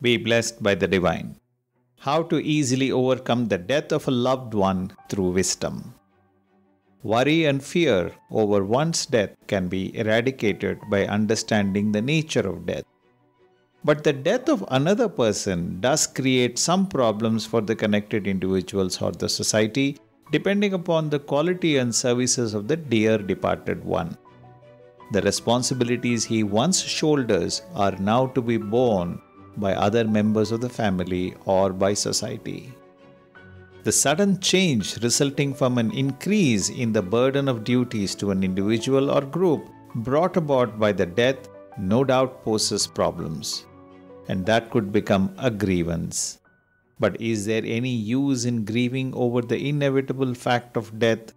Be blessed by the divine. How to easily overcome the death of a loved one through wisdom. Worry and fear over one's death can be eradicated by understanding the nature of death. But the death of another person does create some problems for the connected individuals or the society, depending upon the quality and services of the dear departed one. The responsibilities he once shoulders are now to be borne by other members of the family or by society. The sudden change resulting from an increase in the burden of duties to an individual or group brought about by the death no doubt poses problems, and that could become a grievance. But is there any use in grieving over the inevitable fact of death?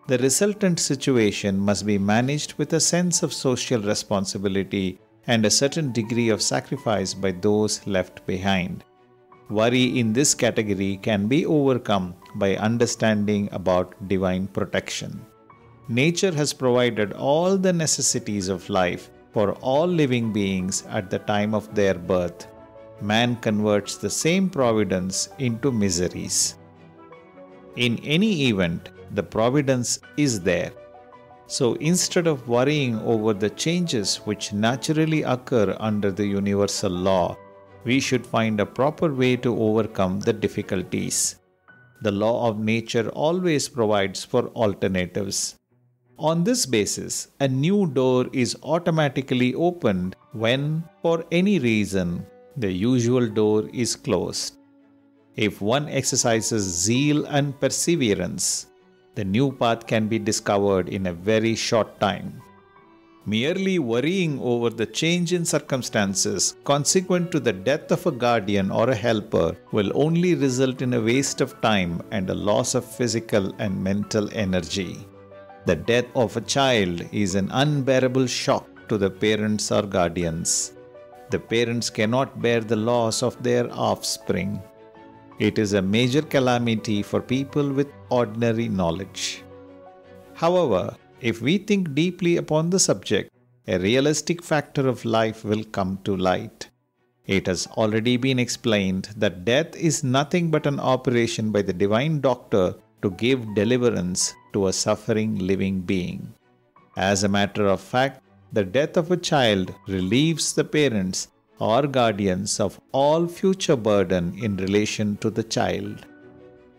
The resultant situation must be managed with a sense of social responsibility and a certain degree of sacrifice by those left behind. Worry in this category can be overcome by understanding about divine protection. Nature has provided all the necessities of life for all living beings at the time of their birth. Man converts the same providence into miseries. In any event, the providence is there. So instead of worrying over the changes which naturally occur under the universal law, we should find a proper way to overcome the difficulties. The law of nature always provides for alternatives. On this basis, a new door is automatically opened when, for any reason, the usual door is closed. If one exercises zeal and perseverance, the new path can be discovered in a very short time. Merely worrying over the change in circumstances consequent to the death of a guardian or a helper will only result in a waste of time and a loss of physical and mental energy. The death of a child is an unbearable shock to the parents or guardians. The parents cannot bear the loss of their offspring. It is a major calamity for people with ordinary knowledge. However, if we think deeply upon the subject, a realistic factor of life will come to light. It has already been explained that death is nothing but an operation by the divine doctor to give deliverance to a suffering living being. As a matter of fact, the death of a child relieves the parents or guardians of all future burden in relation to the child.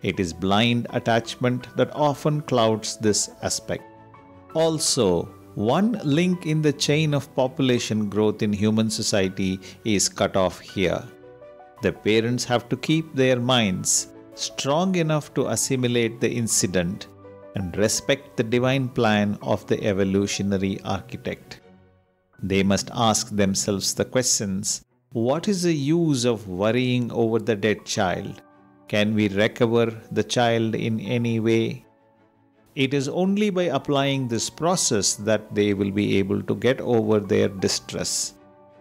It is blind attachment that often clouds this aspect. Also, one link in the chain of population growth in human society is cut off here. The parents have to keep their minds strong enough to assimilate the incident and respect the divine plan of the evolutionary architect. They must ask themselves the questions: what is the use of worrying over the dead child? Can we recover the child in any way? It is only by applying this process that they will be able to get over their distress.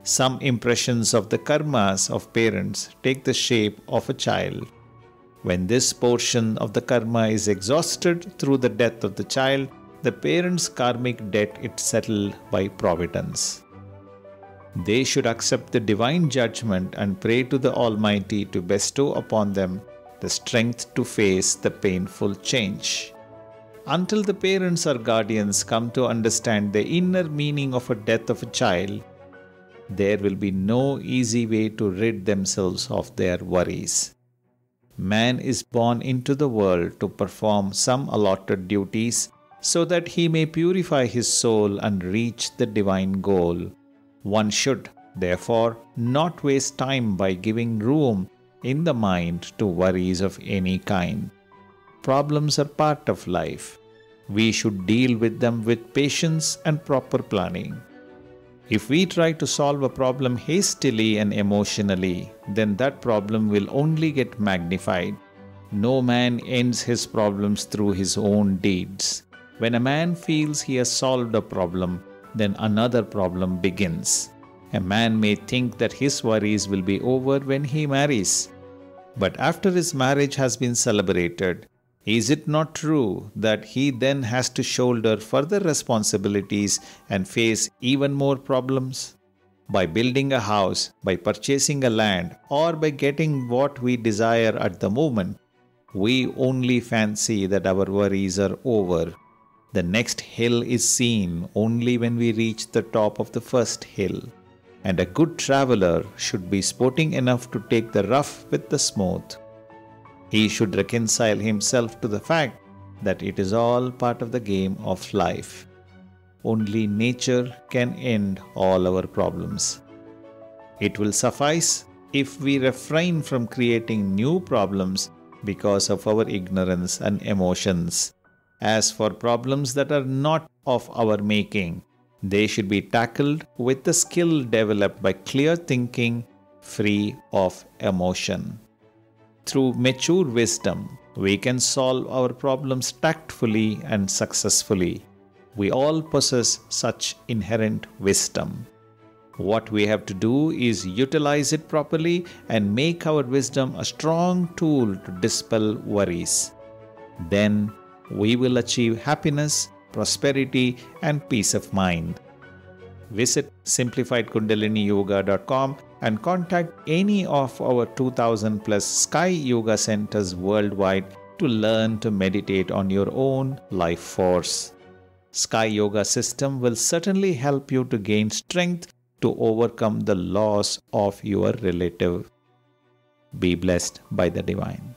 Some impressions of the karmas of parents take the shape of a child. When this portion of the karma is exhausted through the death of the child, the parents' karmic debt is settled by providence. They should accept the divine judgment and pray to the Almighty to bestow upon them the strength to face the painful change. Until the parents or guardians come to understand the inner meaning of a death of a child, there will be no easy way to rid themselves of their worries. Man is born into the world to perform some allotted duties so that he may purify his soul and reach the divine goal. One should, therefore, not waste time by giving room in the mind to worries of any kind. Problems are part of life. We should deal with them with patience and proper planning. If we try to solve a problem hastily and emotionally, then that problem will only get magnified. No man ends his problems through his own deeds. When a man feels he has solved a problem, then another problem begins. A man may think that his worries will be over when he marries. But after his marriage has been celebrated, is it not true that he then has to shoulder further responsibilities and face even more problems? by building a house, by purchasing a land, or by getting what we desire at the moment, we only fancy that our worries are over. The next hill is seen only when we reach the top of the first hill. And a good traveler should be sporting enough to take the rough with the smooth. He should reconcile himself to the fact that it is all part of the game of life. Only nature can end all our problems. It will suffice if we refrain from creating new problems because of our ignorance and emotions. As for problems that are not of our making, they should be tackled with the skill developed by clear thinking, free of emotion. Through mature wisdom, we can solve our problems tactfully and successfully. We all possess such inherent wisdom. What we have to do is utilize it properly and make our wisdom a strong tool to dispel worries. Then we will achieve happiness, prosperity, and peace of mind. Visit simplifiedkundaliniyoga.com and contact any of our 2000 plus Sky Yoga centers worldwide to learn to meditate on your own life force. Sky Yoga system will certainly help you to gain strength to overcome the loss of your relative. Be blessed by the divine.